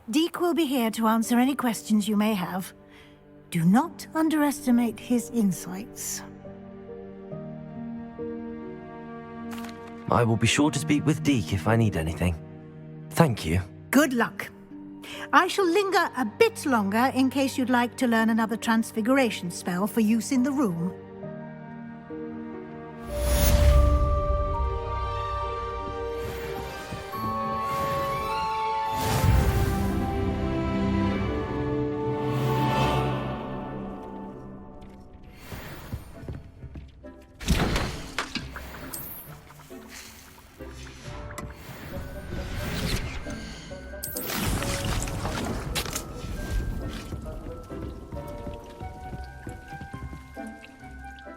Deke will be here to answer any questions you may have. Do not underestimate his insights. I will be sure to speak with Deke if I need anything. Thank you. Good luck. I shall linger a bit longer in case you'd like to learn another transfiguration spell for use in the room.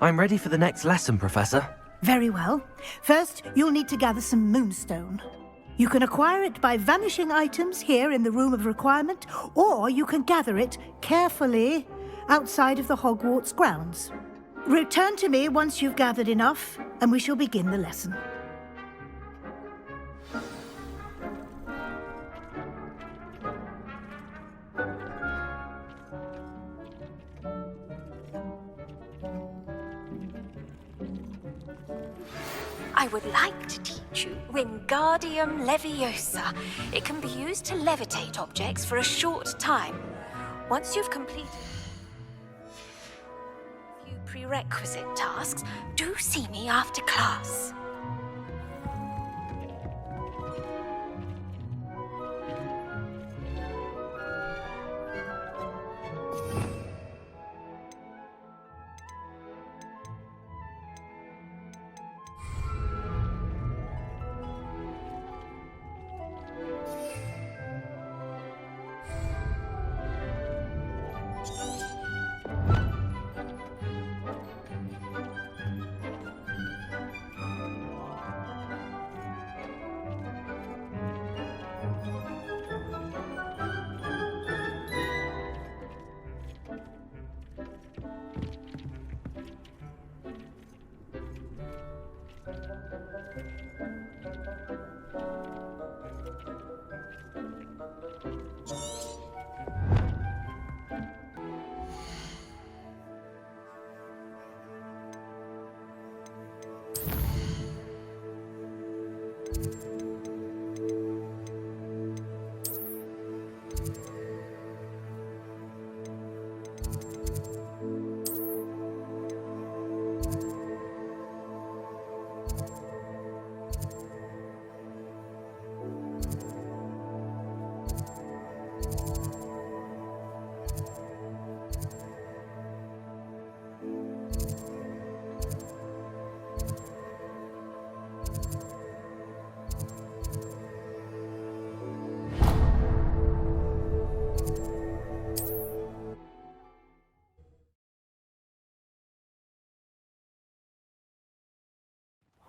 I'm ready for the next lesson, Professor. Very well. First, you'll need to gather some moonstone. You can acquire it by vanishing items here in the Room of Requirement, or you can gather it carefully outside of the Hogwarts grounds. Return to me once you've gathered enough, and we shall begin the lesson. I would like to teach you Wingardium Leviosa. It can be used to levitate objects for a short time. Once you've completed a few prerequisite tasks, do see me after class.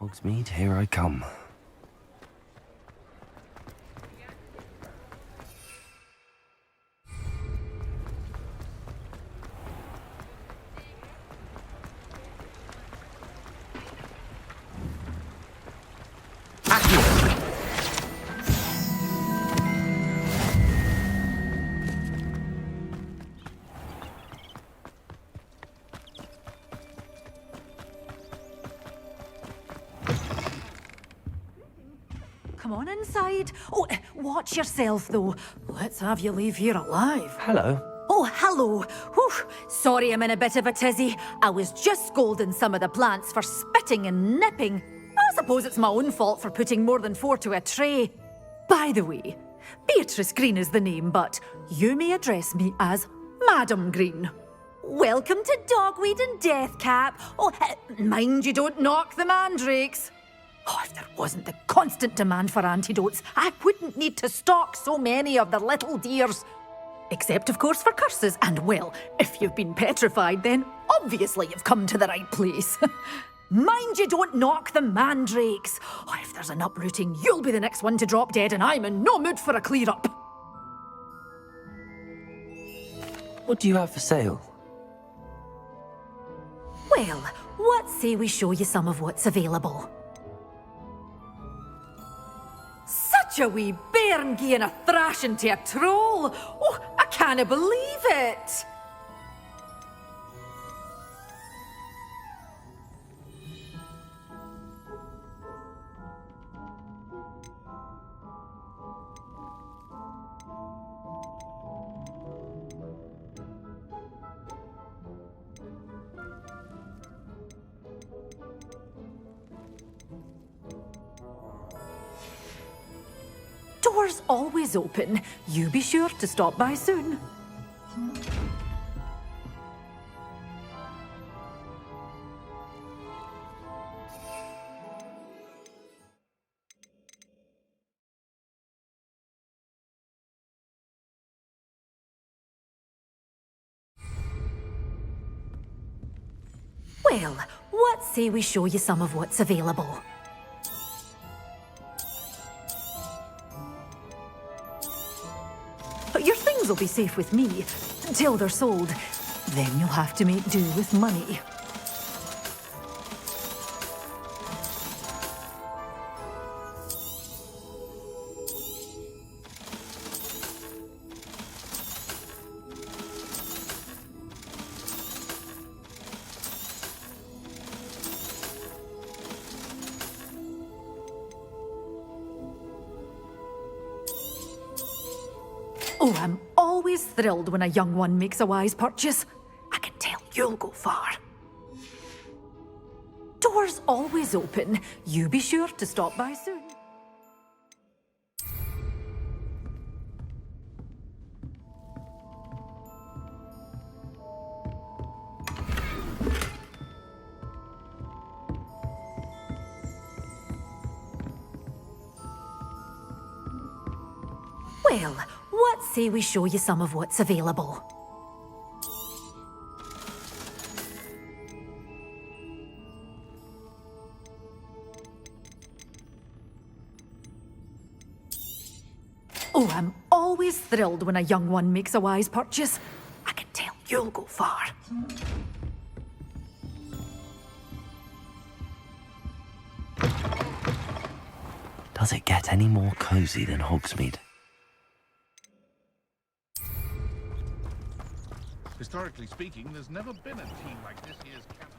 Hogsmeade, here I come. Come on inside. Oh, watch yourself, though. Let's have you leave here alive. Hello. Oh, hello. Whew. Sorry I'm in a bit of a tizzy. I was just scolding some of the plants for spitting and nipping. I suppose it's my own fault for putting more than 4 to a tray. By the way, Beatrice Green is the name, but you may address me as Madam Green. Welcome to Dogweed and Deathcap. Oh, mind you don't knock the mandrakes. Oh, if there wasn't the constant demand for antidotes, I wouldn't need to stock so many of the little dears. Except, of course, for curses. And, well, if you've been petrified, then obviously you've come to the right place. Mind you don't knock the mandrakes. Oh, if there's an uprooting, you'll be the next one to drop dead, and I'm in no mood for a clear-up. What do you have for sale? Well, what say we show you some of what's available? Such a wee bairn gieing a thrashing to a troll! Oh, I can't believe it! Doors always open. You be sure to stop by soon. Well, what say we show you some of what's available? Your things will be safe with me until they're sold. Then you'll have to make do with money. Oh, I'm always thrilled when a young one makes a wise purchase. I can tell you'll go far. Doors always open. You be sure to stop by soon. Well, what say we show you some of what's available? Oh, I'm always thrilled when a young one makes a wise purchase. I can tell you'll go far. Does it get any more cozy than Hogsmeade? Historically speaking, there's never been a team like this year's Cannons.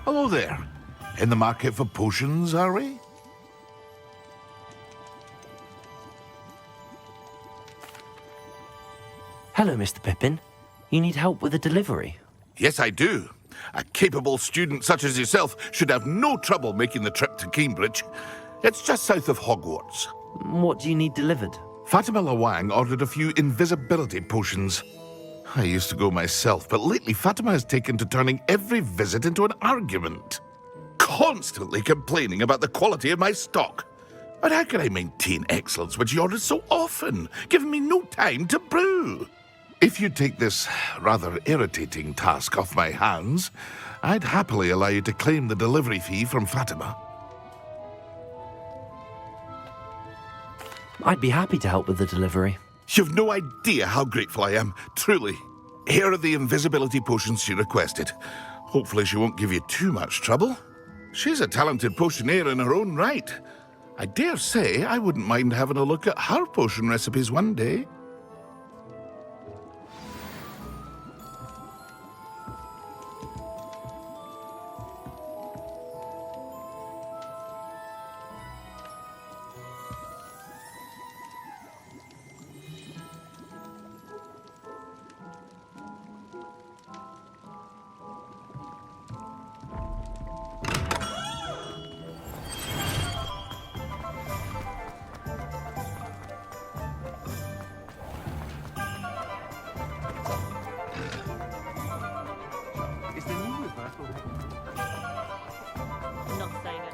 Hello there. In the market for potions, are we? Hello, Mr. Pippin. You need help with a delivery? Yes, I do. A capable student such as yourself should have no trouble making the trip to Cambridge. It's just south of Hogwarts. What do you need delivered? Fatima Lawang ordered a few invisibility potions. I used to go myself, but lately Fatima has taken to turning every visit into an argument. Constantly complaining about the quality of my stock. But how can I maintain excellence when she orders so often, giving me no time to brew? If you take this rather irritating task off my hands, I'd happily allow you to claim the delivery fee from Fatima. I'd be happy to help with the delivery. You've no idea how grateful I am, truly. Here are the invisibility potions she requested. Hopefully she won't give you too much trouble. She's a talented potioneer in her own right. I dare say I wouldn't mind having a look at her potion recipes one day. Not saying it.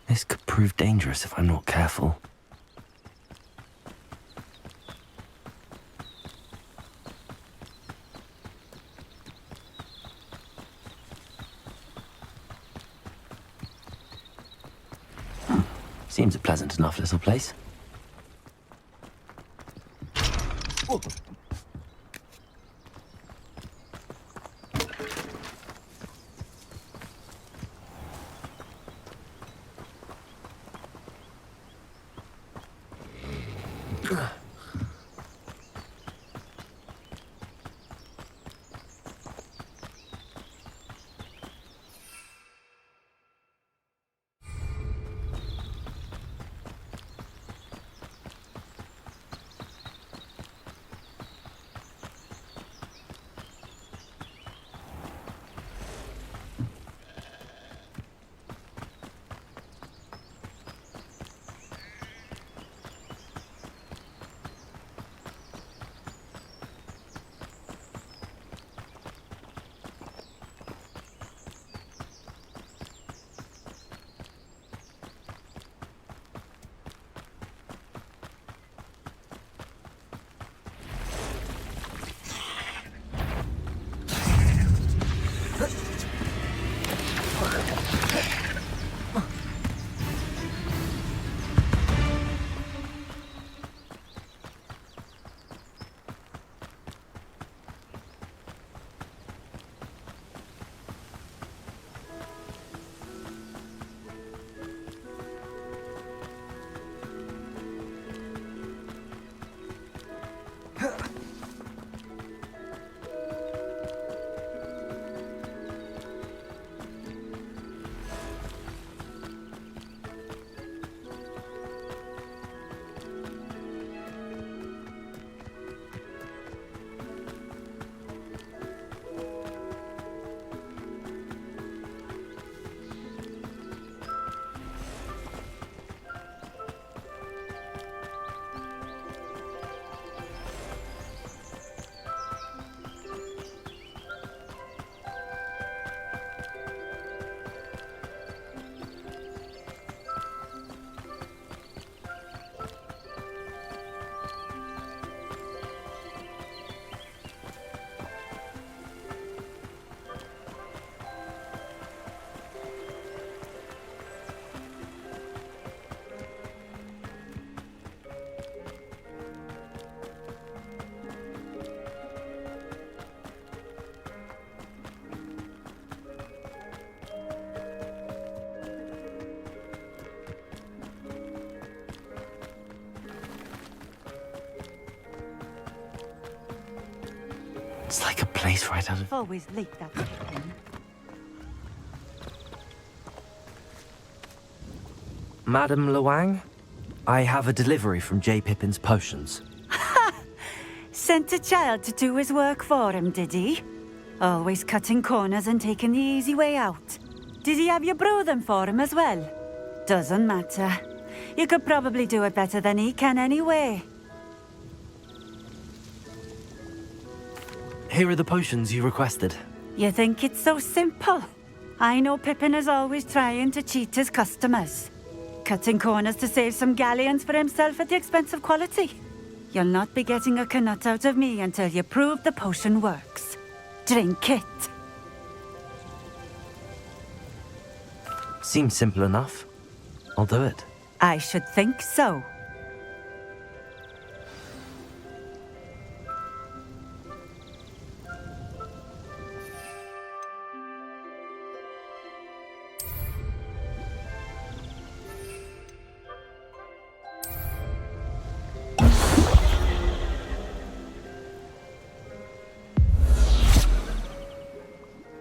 This could prove dangerous if I'm not careful. Seems a pleasant enough little place. It's like a place right out of... Always leak that Pippin. Madam Luang, I have a delivery from J. Pippin's potions. Sent a child to do his work for him, did he? Always cutting corners and taking the easy way out. Did he have you brew them for him as well? Doesn't matter. You could probably do it better than he can anyway. Here are the potions you requested. You think it's so simple? I know Pippin is always trying to cheat his customers. Cutting corners to save some galleons for himself at the expense of quality. You'll not be getting a canut out of me until you prove the potion works. Drink it. Seems simple enough. I'll do it. I should think so.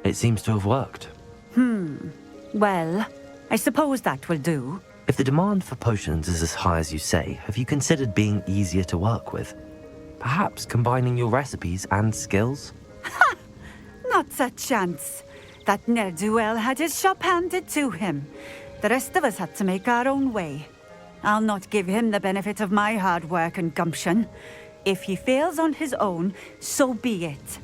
It seems to have worked. Well, I suppose that will do. If the demand for potions is as high as you say, have you considered being easier to work with? Perhaps combining your recipes and skills? Not a chance. That ne'er-do-well had his shop handed to him. The rest of us had to make our own way. I'll not give him the benefit of my hard work and gumption. If he fails on his own, so be it.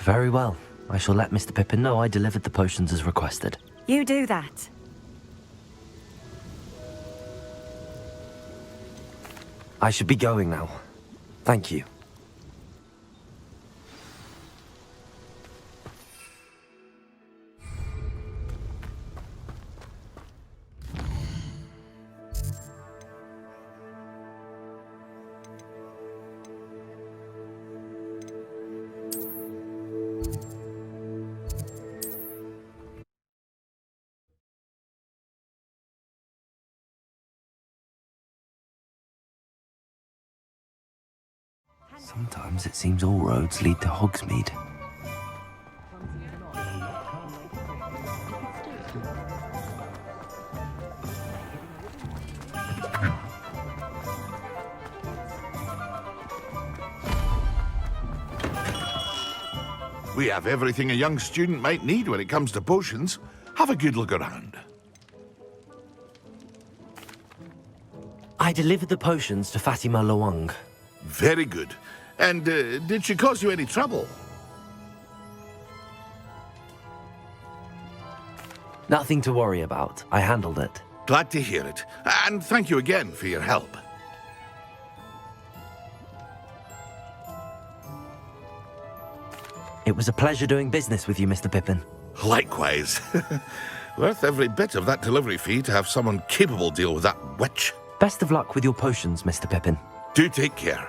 Very well. I shall let Mr. Pippin know I delivered the potions as requested. You do that. I should be going now. Thank you. Sometimes it seems all roads lead to Hogsmeade. We have everything a young student might need when it comes to potions. Have a good look around. I delivered the potions to Fatima Luang. Very good. And did she cause you any trouble? Nothing to worry about. I handled it. Glad to hear it. And thank you again for your help. It was a pleasure doing business with you, Mr. Pippin. Likewise. Worth every bit of that delivery fee to have someone capable deal with that witch. Best of luck with your potions, Mr. Pippin. Do take care.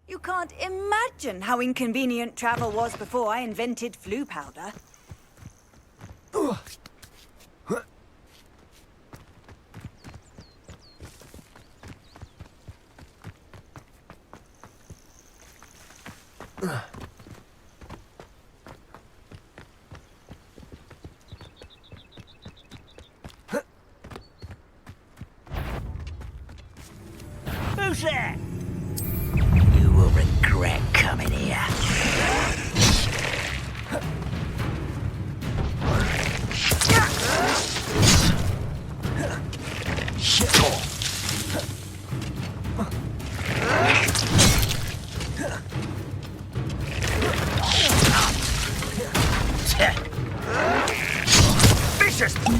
You can't imagine how inconvenient travel was before I invented flu powder. Who's there? You will regret coming here.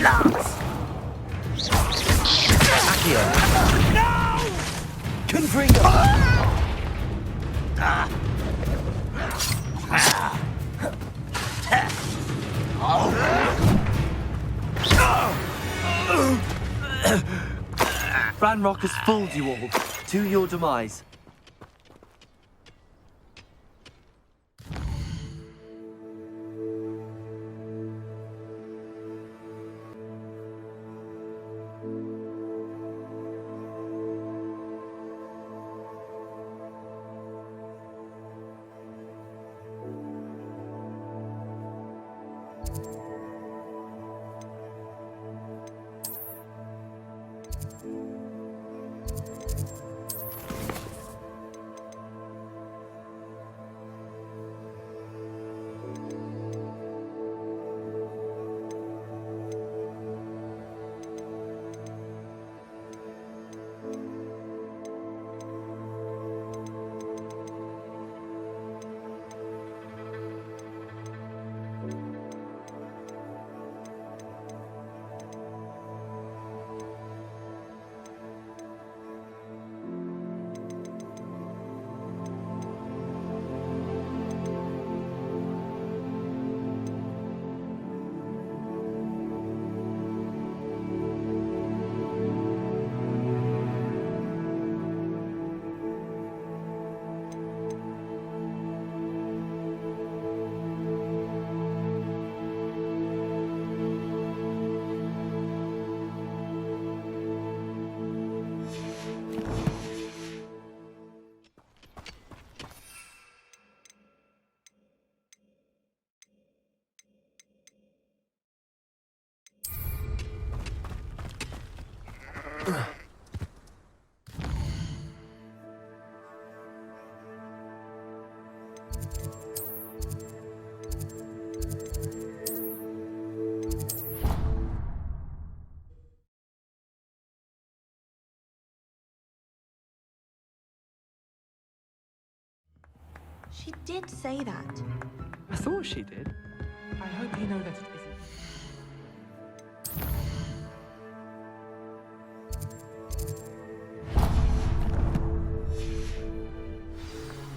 Lance! Accio! No! Confringo! Ranrock has fooled you all, to your demise. She did say that. I thought she did. I hope you know that it isn't.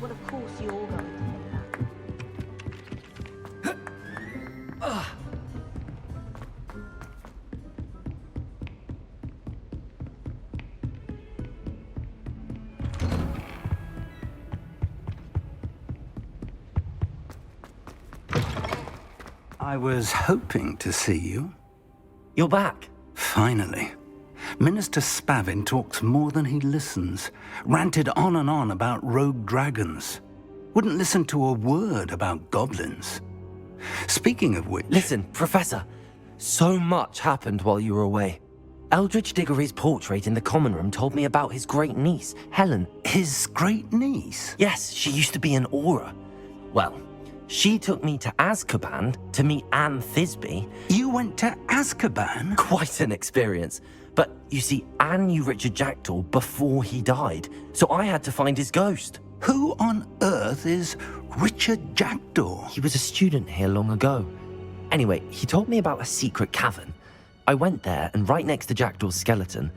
Well, of course you're going to say that. I was hoping to see you. You're back. Finally. Minister Spavin talks more than he listens. Ranted on and on about rogue dragons. Wouldn't listen to a word about goblins. Speaking of which... Listen, Professor. So much happened while you were away. Eldridge Diggory's portrait in the common room told me about his great niece, Helen. His great niece? Yes, she used to be an Auror. Well, she took me to Azkaban to meet Anne Thisbe. You went to Azkaban? Quite an experience. But you see, Anne knew Richard Jackdaw before he died, so I had to find his ghost. Who on earth is Richard Jackdaw? He was a student here long ago. Anyway, he told me about a secret cavern. I went there, and right next to Jackdaw's skeleton,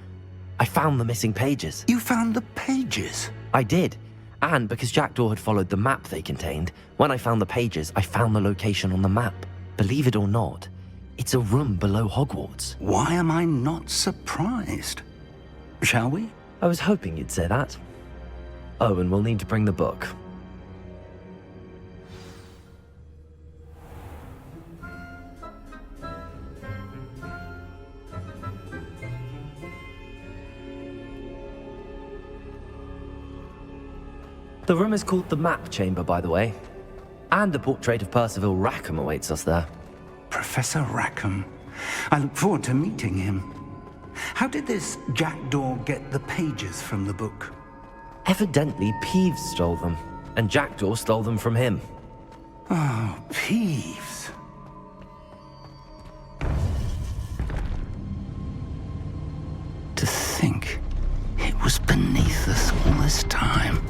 I found the missing pages. You found the pages? I did. And because Jackdaw had followed the map they contained, when I found the pages, I found the location on the map. Believe it or not, it's a room below Hogwarts. Why am I not surprised? Shall we? I was hoping you'd say that. Oh, and we'll need to bring the book. The room is called the Map Chamber, by the way. And a portrait of Percival Rackham awaits us there. Professor Rackham. I look forward to meeting him. How did this Jackdaw get the pages from the book? Evidently, Peeves stole them, and Jackdaw stole them from him. Oh, Peeves. To think it was beneath us all this time.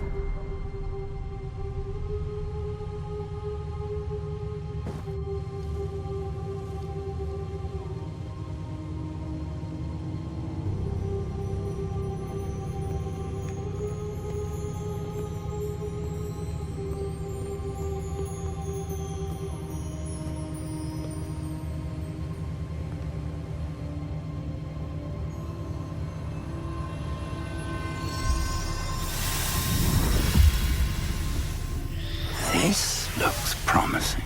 Looks promising.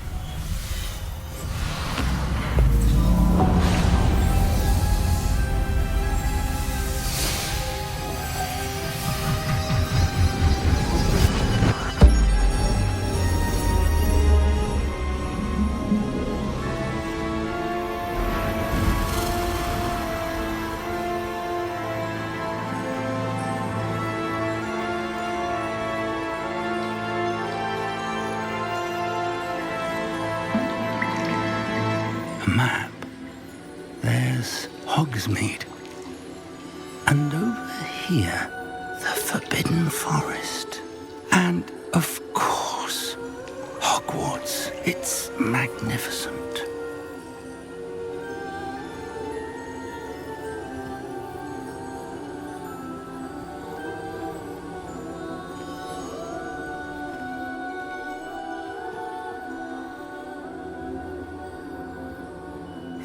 Map. There's Hogsmeade. And over here, the Forbidden Forest. And, of course, Hogwarts. It's magnificent.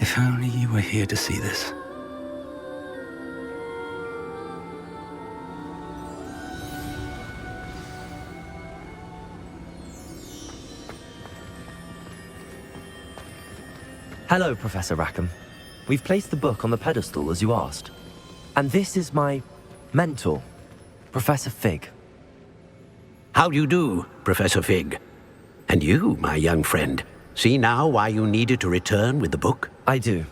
If only you were here to see this. Hello, Professor Rackham. We've placed the book on the pedestal as you asked. And this is my mentor, Professor Fig. How do you do, Professor Fig? And you, my young friend, see now why you needed to return with the book? I do.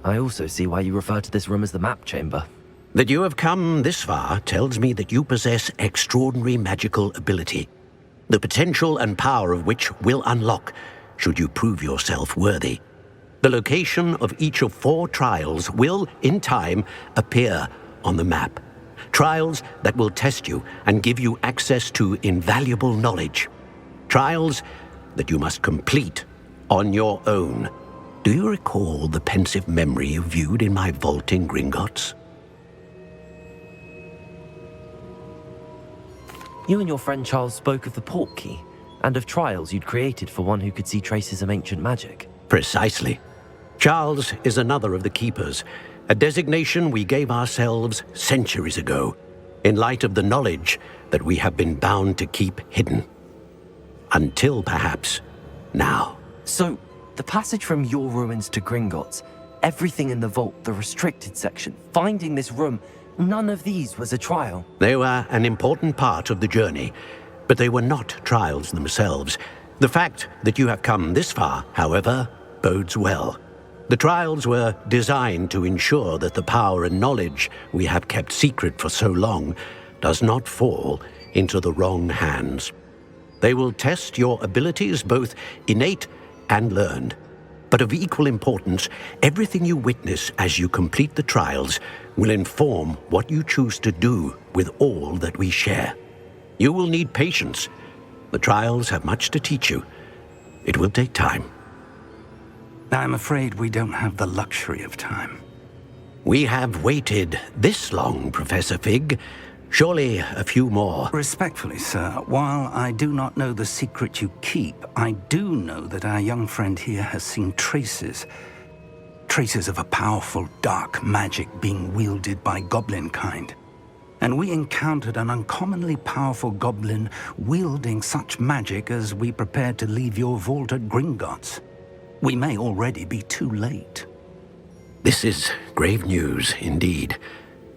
I also see why you refer to this room as the map chamber. That you have come this far tells me that you possess extraordinary magical ability, the potential and power of which will unlock should you prove yourself worthy. The location of each of 4 trials will, in time, appear on the map. Trials that will test you and give you access to invaluable knowledge. Trials that you must complete on your own. Do you recall the pensive memory you viewed in my vault in Gringotts? You and your friend Charles spoke of the portkey and of trials you'd created for one who could see traces of ancient magic. Precisely. Charles is another of the Keepers, a designation we gave ourselves centuries ago, in light of the knowledge that we have been bound to keep hidden. Until perhaps now. So, the passage from your ruins to Gringotts, everything in the vault, the restricted section, finding this room, none of these was a trial. They were an important part of the journey, but they were not trials themselves. The fact that you have come this far, however, bodes well. The trials were designed to ensure that the power and knowledge we have kept secret for so long does not fall into the wrong hands. They will test your abilities, both innate and learned. But of equal importance, everything you witness as you complete the trials will inform what you choose to do with all that we share. You will need patience. The trials have much to teach you. It will take time. I'm afraid we don't have the luxury of time. We have waited this long, Professor Fig. Surely a few more. Respectfully, sir, while I do not know the secret you keep, I do know that our young friend here has seen traces of a powerful dark magic being wielded by goblin kind. And we encountered an uncommonly powerful goblin wielding such magic as we prepared to leave your vault at Gringotts. We may already be too late. This is grave news indeed.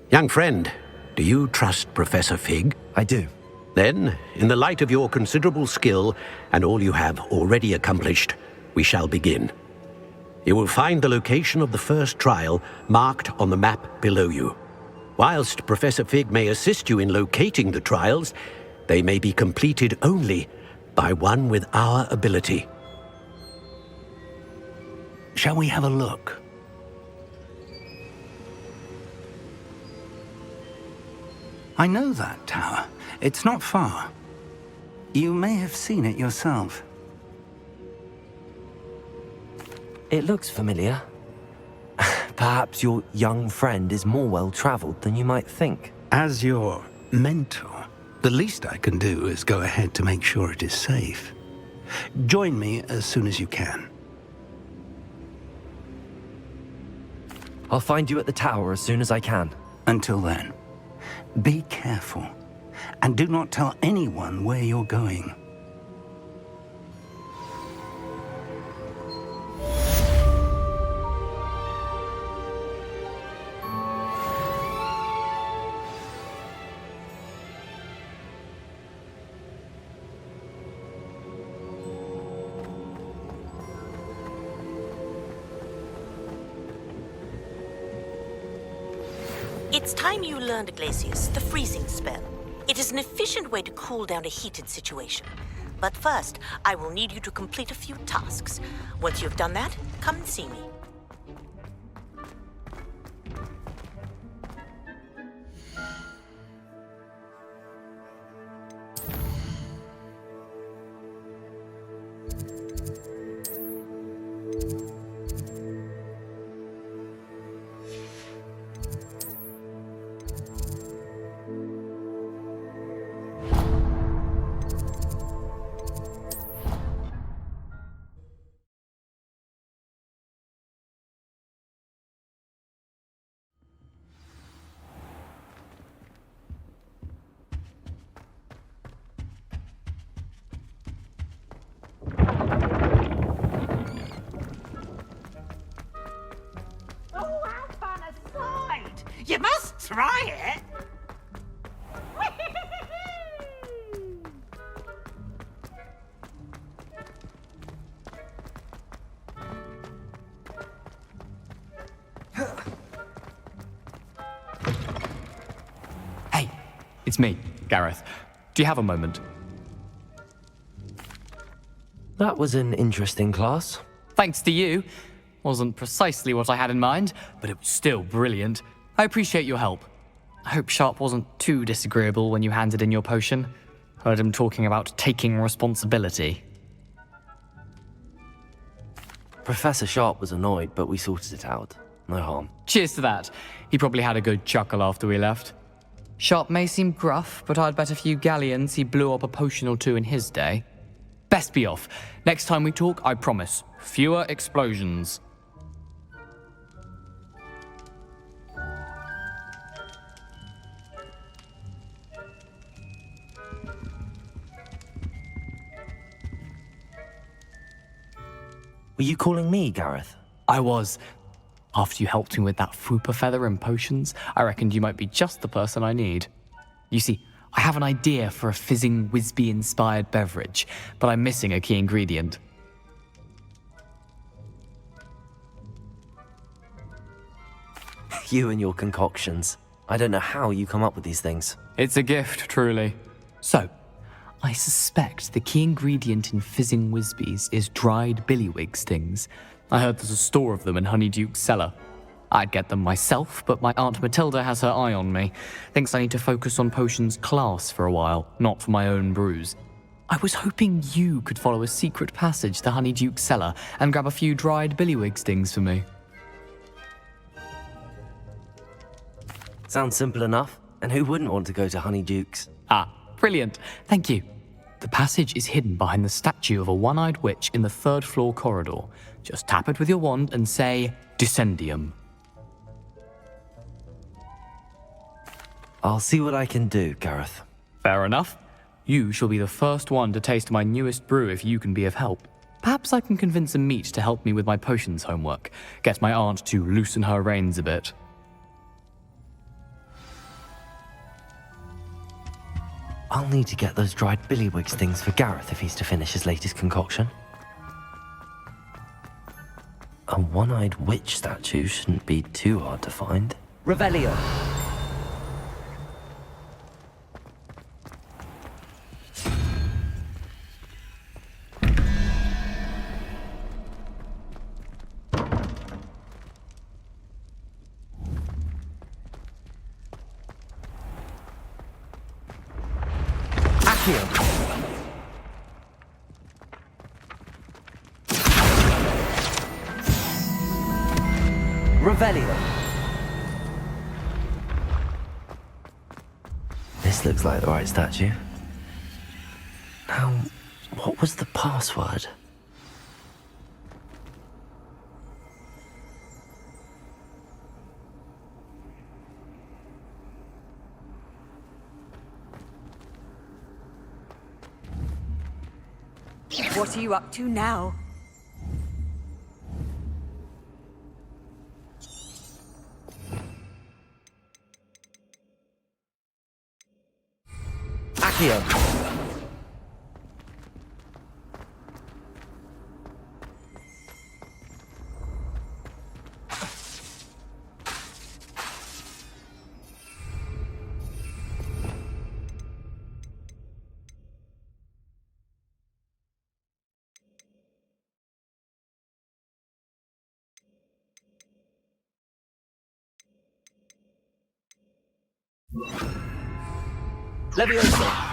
Young friend, do you trust Professor Fig? I do. Then, in the light of your considerable skill and all you have already accomplished, we shall begin. You will find the location of the first trial marked on the map below you. Whilst Professor Fig may assist you in locating the trials, they may be completed only by one with our ability. Shall we have a look? I know that tower. It's not far. You may have seen it yourself. It looks familiar. Perhaps your young friend is more well-traveled than you might think. As your mentor, the least I can do is go ahead to make sure it is safe. Join me as soon as you can. I'll find you at the tower as soon as I can. Until then, be careful, and do not tell anyone where you're going. It's time you learned, Glacius, the freezing spell. It is an efficient way to cool down a heated situation. But first, I will need you to complete a few tasks. Once you've done that, come and see me. You must try it! Hey, it's me, Gareth. Do you have a moment? That was an interesting class. Thanks to you. Wasn't precisely what I had in mind, but it was still brilliant. I appreciate your help. I hope Sharp wasn't too disagreeable when you handed in your potion. Heard him talking about taking responsibility. Professor Sharp was annoyed, but we sorted it out. No harm. Cheers to that. He probably had a good chuckle after we left. Sharp may seem gruff, but I'd bet a few galleons he blew up a potion or two in his day. Best be off. Next time we talk, I promise. Fewer explosions. Were you calling me, Gareth? I was. After you helped me with that Fupa feather and potions, I reckoned you might be just the person I need. You see, I have an idea for a fizzing Wisby-inspired beverage, but I'm missing a key ingredient. You and your concoctions. I don't know how you come up with these things. It's a gift, truly. So, I suspect the key ingredient in fizzing Wisbies is dried billywig stings. I heard there's a store of them in Honeyduke's cellar. I'd get them myself, but my Aunt Matilda has her eye on me. Thinks I need to focus on potions class for a while, not for my own brews. I was hoping you could follow a secret passage to Honeyduke's cellar and grab a few dried billywig stings for me. Sounds simple enough. And who wouldn't want to go to Honeyduke's? Ah, brilliant. Thank you. The passage is hidden behind the statue of a one-eyed witch in the third-floor corridor. Just tap it with your wand and say, Descendium. I'll see what I can do, Gareth. Fair enough. You shall be the first one to taste my newest brew if you can be of help. Perhaps I can convince a meat to help me with my potions homework. Get my aunt to loosen her reins a bit. I'll need to get those dried billywigs things for Gareth if he's to finish his latest concoction. A one-eyed witch statue shouldn't be too hard to find. Revelio. Revelio. This looks like the right statue. Now, what was the password? What are you up to now? Accio. Leviosa!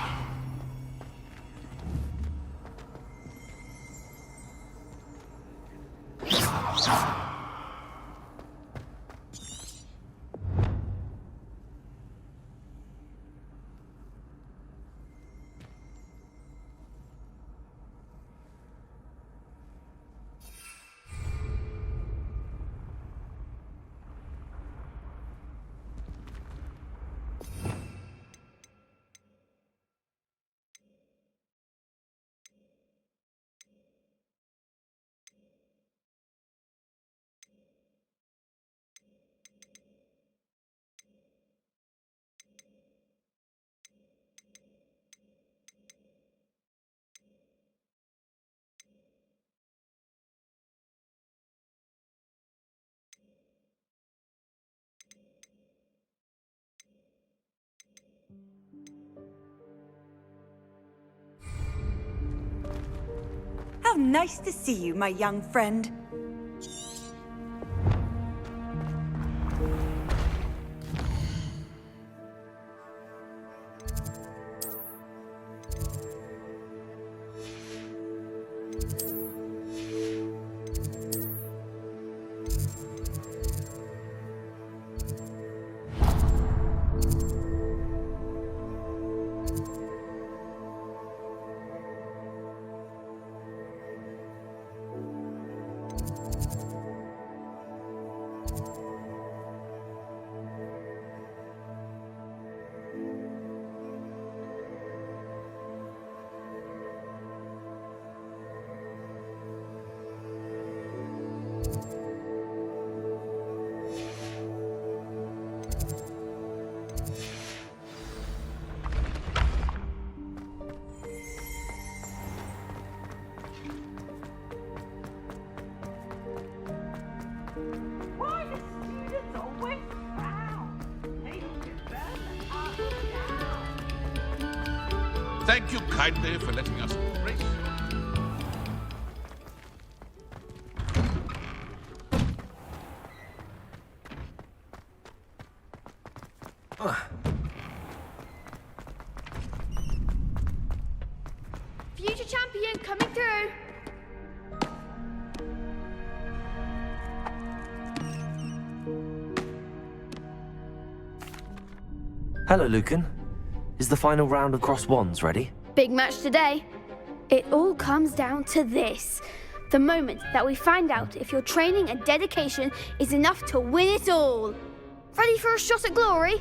How nice to see you, my young friend. Thank you kindly for letting us race. Future champion coming through. Hello, Lucan. Is the final round of Cross Wands ready? Big match today. It all comes down to this. The moment that we find out if your training and dedication is enough to win it all. Ready for a shot at glory?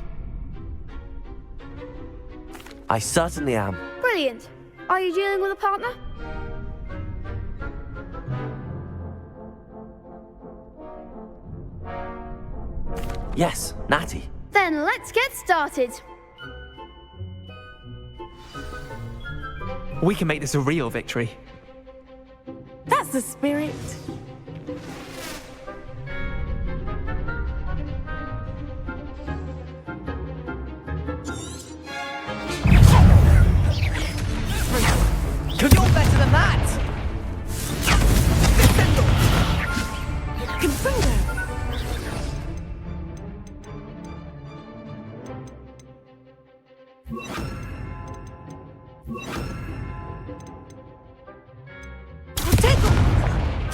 I certainly am. Brilliant. Are you dealing with a partner? Yes, Natty. Then let's get started. We can make this a real victory. That's the spirit. You're better than that!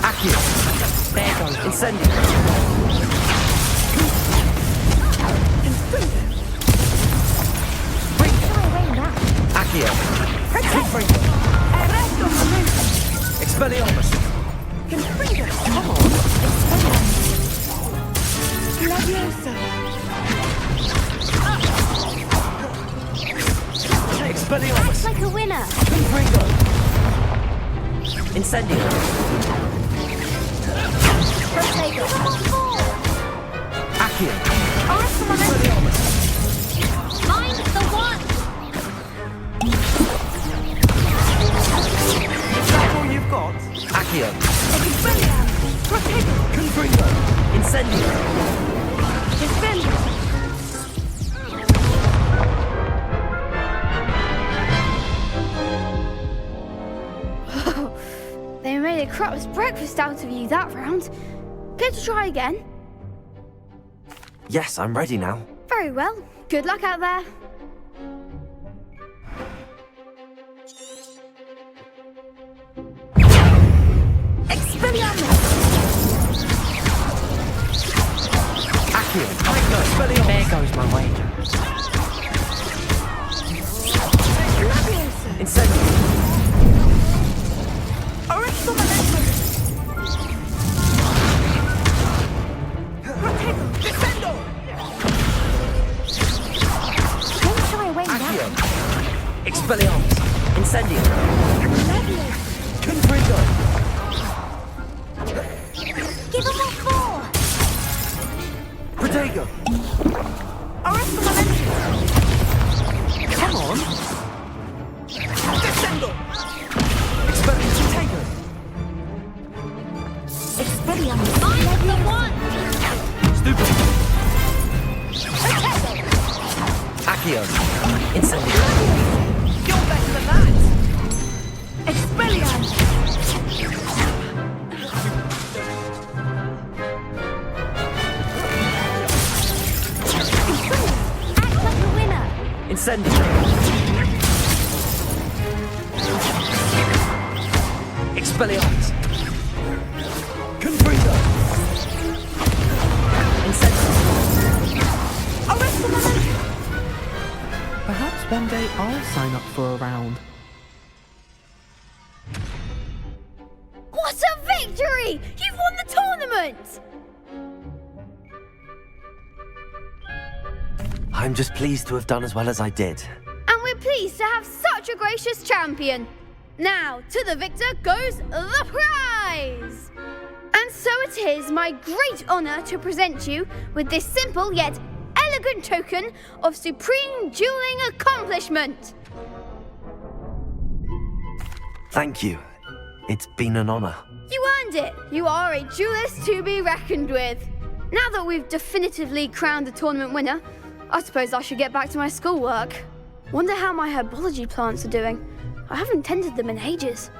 Accio! There goes. Incendio! Accio! Expelliarmus! Come on! Leviosa! Expelliarmus! Act like a winner! Confringo! Incendio! Protego! Accio! Expelliarmus! Find the one! Is that all you've got? Accio! Protego! Confringo! Incendio! Defendo! They made a crap's breakfast out of you that round. Care to try again? Yes, I'm ready now. Very well. Good luck out there. There goes my wager. Incendio. Expelliarmus. Incendio. Confringo. Give them all four! Protego. Come on. Descendo. Expelliarmus. Expelliarmus. I'm the one! Stupid. Accio. Incendio. You're better than that. Expelliarmus! Act like a winner! Incendio. Expelliarmus. Confringo. Incendio. Arrest the momentum! Perhaps one day I'll sign up for a round. What a victory! You've won the tournament! I'm just pleased to have done as well as I did. And we're pleased to have such a gracious champion. Now, to the victor goes the prize! And so it is my great honour to present you with this simple yet elegant token of supreme dueling accomplishment. Thank you. It's been an honor. You earned it. You are a duelist to be reckoned with. Now that we've definitively crowned the tournament winner, I suppose I should get back to my schoolwork. Wonder how my herbology plants are doing. I haven't tended them in ages.